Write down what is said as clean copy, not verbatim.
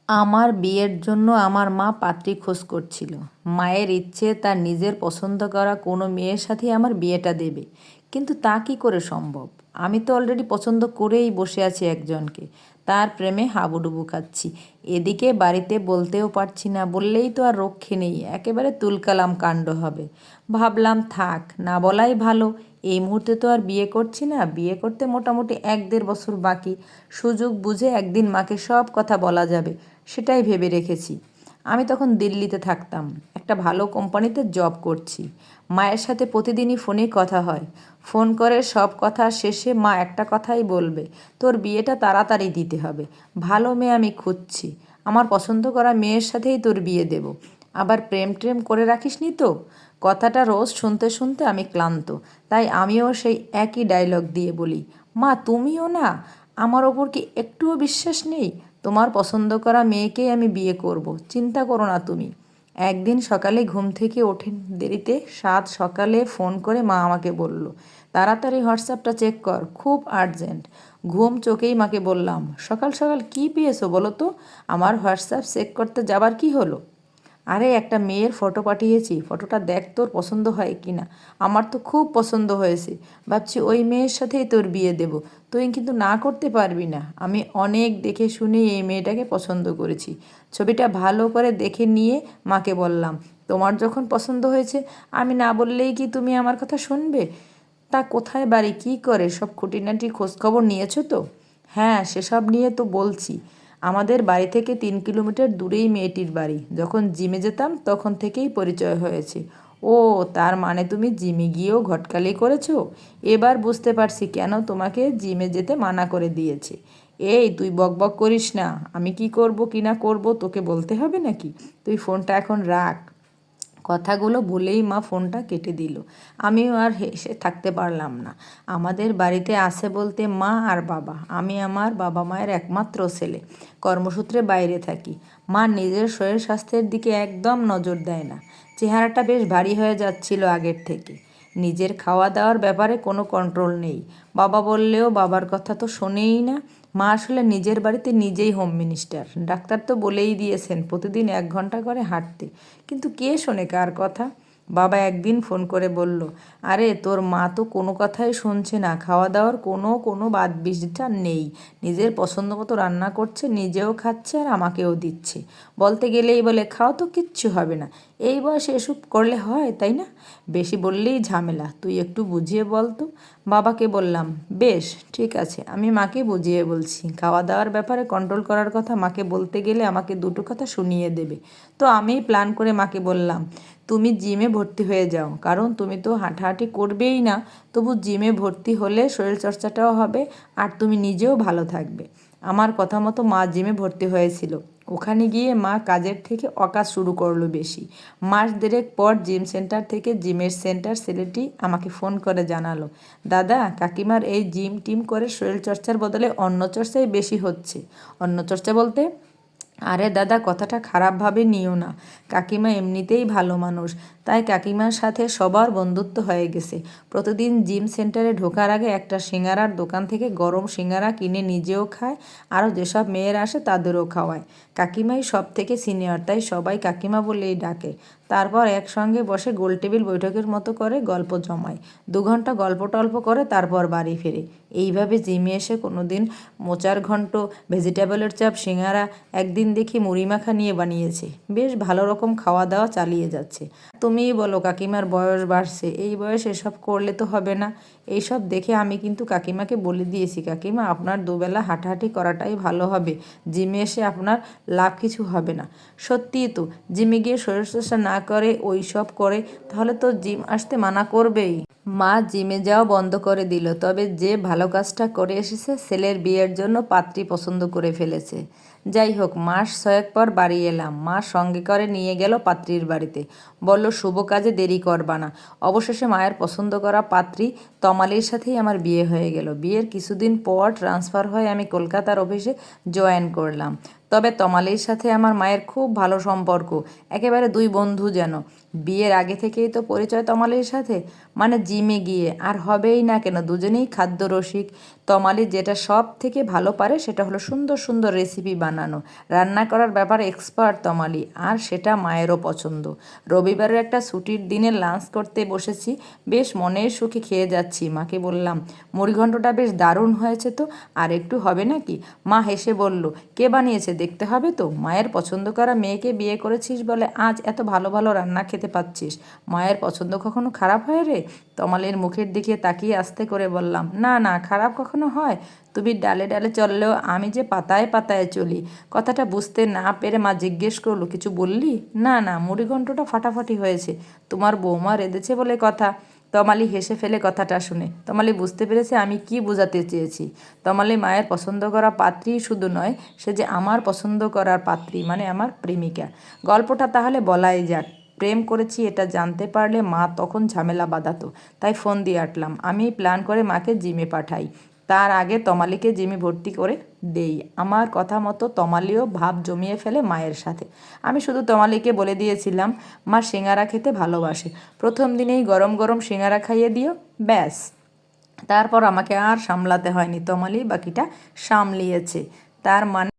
আমার বিয়ের জন্য আমার মা পাত্রী খোঁজ করছিল। মায়ের ইচ্ছে তার নিজের পছন্দ করা কোনো মেয়ের সাথেই আমার বিয়েটা দেবে, কিন্তু তা কী করে সম্ভব? আমি তো অলরেডি পছন্দ করেই বসে আছি একজনকে, তার প্রেমে হাবুডুবু খাচ্ছি। এদিকে বাড়িতে বলতেও পারছি না, বললেই তো আর রক্ষে নেই, একেবারে তুলকালাম কাণ্ড হবে। ভাবলাম থাক, না বলাই ভালো। এই মুহূর্তে তো আর বিয়ে করছি না, বিয়ে করতে মোটামুটি 1-1.5 বছর বাকি। সুযোগ বুঝে একদিন মাকে সব কথা বলা যাবে, সেটাই ভেবে রেখেছি। আমি তখন দিল্লিতে থাকতাম, একটা ভালো কোম্পানিতে জব করছি। মায়ের সাথে প্রতিদিনই ফোনে কথা হয়। ফোন করে সব কথা শেষে মা একটা কথাই বলবে, তোর বিয়েটা তাড়াতাড়ি দিতে হবে, ভালো মেয়ে আমি খুঁজছি, আমার পছন্দ করা মেয়ের সাথেই তোর বিয়ে দেব। আবার প্রেম ট্রেম করে রাখিসনি তো? কথাটা রোজ শুনতে শুনতে আমি ক্লান্ত, তাই আমিও সেই একই ডায়লগ দিয়ে বলি, মা তুমিও না, আমার ওপর কি একটুও বিশ্বাস নেই? তোমার পছন্দ করা মেয়েকেই আমি বিয়ে করব, চিন্তা করো না তুমি। একদিন সকালে ঘুম থেকে ওঠেন দেরিতে, 7 সকালে ফোন করে মা আমাকে বলল, তাড়াতাড়ি হোয়াটসঅ্যাপটা চেক কর, খুব আর্জেন্ট। ঘুম চোখেই মাকে বললাম, সকাল সকাল কী পেয়েছো বলো তো? আমার হোয়াটসঅ্যাপ চেক করতে যাবার কি হলো? আরে একটা মেয়ের ফটো পাঠিয়েছি, ফটোটা দেখ তোর পছন্দ হয় কি না। আমার তো খুব পছন্দ হয়েছে, ভাবছি ওই মেয়ের সাথেই তোর বিয়ে দেব। তুই কিন্তু না করতে পারবি না, আমি অনেক দেখে শুনে এই মেয়েটাকে পছন্দ করেছি। ছবিটা ভালো করে দেখে নিয়ে মাকে বললাম, তোমার যখন পছন্দ হয়েছে, আমি না বললেই কি তুমি আমার কথা শুনবে? তা কোথায় বাড়ি, কী করে, সব খুঁটিনাটি খোঁজখবর নিয়েছো তো? হ্যাঁ, সেসব নিয়ে তো বলছি। আমাদের বাড়ি থেকে 3 কিলোমিটার দূরেই মেয়েটির বাড়ি। যখন জিমে যেতাম তখন থেকেই পরিচয় হয়েছে। ও, তার মানে তুমি জিমে গিয়েও ঘটকালি করেছো? এবার বুঝতে পারছি কেন তোমাকে জিমে যেতে মানা করে দিয়েছে। এই তুই বকবক করিস না, আমি কি করব কি না করব তোকে বলতে হবে নাকি? তুই ফোনটা এখন রাখ। কথাগুলো বলেই মা ফোনটা কেটে দিল। আমিও আর হেসে থাকতে পারলাম না। আমাদের বাড়িতে আছে বলতে মা আর বাবা। আমি আমার বাবা মায়ের একমাত্র ছেলে, কর্মসূত্রে বাইরে থাকি। মা নিজের শরীর স্বাস্থ্যের দিকে একদম নজর দেয় না। চেহারাটা বেশ ভারী হয়ে যাচ্ছিল আগের থেকে। নিজের খাওয়া দাওয়ার ব্যাপারে কোনো কন্ট্রোল নেই। বাবা বললেও বাবার কথা তো শোনেই না। মা আসলে নিজের বাড়িতে নিজেই হোম মিনিস্টার। ডাক্তার তো বলেই দিয়েছেন প্রতিদিন 1 ঘন্টা করে হাঁটতে, কিন্তু কে শোনে কার কথা? বাবা একদিন ফোন করে বলল, আরে তোর মা তো কোনো কথাই শুনছে না, খাওয়া দাওয়ার কোনো কোনো বাদ বিচার নেই, নিজের পছন্দ মতো রান্না করছে, নিজেও খাচ্ছে আর আমাকেও দিচ্ছে। বলতে গেলেই বলে, খাও তো কিচ্ছু হবে না। এই বয়সে এসব করলে হয়, তাই না? বেশি বললেই ঝামেলা, তুই একটু বুঝিয়ে বল তো। বাবাকে বললাম, বেশ ঠিক আছে, আমি মাকে বুঝিয়ে বলছি। খাওয়া দাওয়ার ব্যাপারে কন্ট্রোল করার কথা মাকে বলতে গেলে আমাকে দুটো কথা শুনিয়ে দেবে। তো আমি প্ল্যান করে মাকে বললাম, তুমি জিমে ভর্তি হয়ে যাও, কারণ তুমি তো হাঁটাহাঁটি করবেই না, তবু জিমে ভর্তি হলে শরীরচর্চাটাও হবে আর তুমি নিজেও ভালো থাকবে। আমার কথা মতো মা জিমে ভর্তি হয়েছিল। ওখানে গিয়ে মা কাজের থেকে অকাজ শুরু করলো বেশি। মাস দেড়েক পর জিম সেন্টার থেকে জিমের সেন্টার ছেলেটি আমাকে ফোন করে জানালো, দাদা কাকিমার এই জিম টিম করে শরীরচর্চার বদলে অন্য চর্চাই বেশি হচ্ছে। অন্য চর্চা বলতে? আরে দাদা, কথাটা খারাপভাবে নিও না, কাকিমা এমনিতেই ভালো মানুষ, তাই কাকিমার সাথে সবার বন্ধুত্ব হয়ে গেছে। প্রতিদিন জিম সেন্টারে ঢোকার আগে একটা সিঙ্গারার দোকান থেকে গরম সিঙ্গারা কিনে নিজেও খায়, আরও যেসব মেয়েরা আসে তাদেরও খাওয়ায়। কাকিমাই সব থেকে সিনিয়র, তাই সবাই কাকিমা বলেই ডাকে। তারপর একসঙ্গে বসে গোলটেবিল বৈঠকের মতো করে গল্প জমায়। 2 ঘন্টা গল্প টল্প করে তারপর বাড়ি ফেরে। এইভাবে জিমে এসে কোনো দিন মোচার ঘন্ট, ভেজিটেবলের চাপ, সিঙ্গারা, একদিন দেখি মুড়ি মাখা নিয়ে বানিয়েছে। বেশ ভালো রকম খাওয়া দাওয়া চালিয়ে যাচ্ছে। তুমিই বলো, কাকিমার বয়স বাড়ছে, এই বয়সে এসব করলে তো হবে না। এইসব দেখে আমি কিন্তু কাকিমাকে বলে দিয়েছি, কাকিমা আপনার দুবেলা হাঁটাহাঁটি করাটাই ভালো হবে, জিমে এসে আপনার লাভ কিছু হবে না। সত্যিই তো, জিমে গিয়ে শরীরচর্চা না করে ওই সব করে, তাহলে তো জিম আসতে মানা করবেই। মা জিমে যাওয়া বন্ধ করে দিল, তবে যে ভালো কাজটা করে এসেছে, ছেলের বিয়ের জন্য পাত্রী পছন্দ করে ফেলেছে। যাই হোক, মাস 6 পর বাড়ি এলাম। মা সঙ্গে করে নিয়ে গেল পাত্রীর বাড়িতে, বলল শুভ কাজে দেরি করবা না। অবশেষে মায়ের পছন্দ করা পাত্রী তমালির সাথেই আমার বিয়ে হয়ে গেল। বিয়ের কিছুদিন পর ট্রান্সফার হয়ে আমি কলকাতার অফিসে জয়েন করলাম। তবে তমালির সাথে আমার মায়ের খুব ভালো সম্পর্ক, একেবারে দুই বন্ধু যেন। বিয়ের আগে থেকেই তো পরিচয় তমালির সাথে, মানে জিমে গিয়ে। আর হবেই না কেন, দুজনেই খাদ্যরসিক। তমালি যেটা সব থেকে ভালো পারে সেটা হলো সুন্দর সুন্দর রেসিপি বানানো। রান্না করার ব্যাপারে এক্সপার্ট তমালি, আর সেটা মায়েরও পছন্দ। রবিবারের একটা ছুটির দিনে লাঞ্চ করতে বসেছি, বেশ মনের সুখে খেয়ে যাচ্ছি। মাকে বললাম, মুড়িঘণ্টটা বেশ দারুণ হয়েছে তো, আর একটু হবে নাকি? মা হেসে বলল, কে বানিয়েছে দেখতে হবে তো। মায়ের পছন্দ করা মেয়েকে বিয়ে করেছিস বলে আজ এত ভালো ভালো রান্না খেতে পাচ্ছিস। মায়ের পছন্দ কখনো খারাপ হয় রে? তমালের মুখের দিকে তাকিয়ে আস্তে করে বললাম, না না, খারাপ কখনো হয়? তুমি ডালে ডালে চললেও আমি যে পাতায় পাতায় চলি। কথাটা বুঝতে না পেরে মা জিজ্ঞেস করলো, কিছু বললি? না না, মুড়িঘণ্টটা ফাটাফাটি হয়েছে। তোমার বৌমা রেঁধেছে বলে কথা। তমালি হেসে ফেলে কথাটা শুনে। তমালি বুঝতে পেরেছে আমি কি বোঝাতে চেয়েছি। তমালি মায়ের পছন্দ করা পাত্রী শুধু নয়, সে যে আমার পছন্দ করার পাত্রী, মানে আমার প্রেমিকা। গল্পটা তাহলে বলাই যাক। প্রেম করেছি এটা জানতে পারলে মা তখন ঝামেলা বাঁধাতো, তাই ফোন দিয়ে আটলাম। আমি প্ল্যান করে মাকে জিমে পাঠাই, তার আগে তমালিকে জিমে ভর্তি করে দেই। আমার কথা মতো তমালিও ভাব জমিয়ে ফেলে মায়ের সাথে। আমি শুধু তমালিকে বলে দিয়েছিলাম মা সিঙ্গারা খেতে ভালোবাসে, প্রথম দিনেই গরম গরম সিঙ্গারা খাইয়ে দিও, ব্যাস। তারপর আমাকে আর সামলাতে হয়নি, তমালি বাকিটা সামলিয়েছে। তার মানে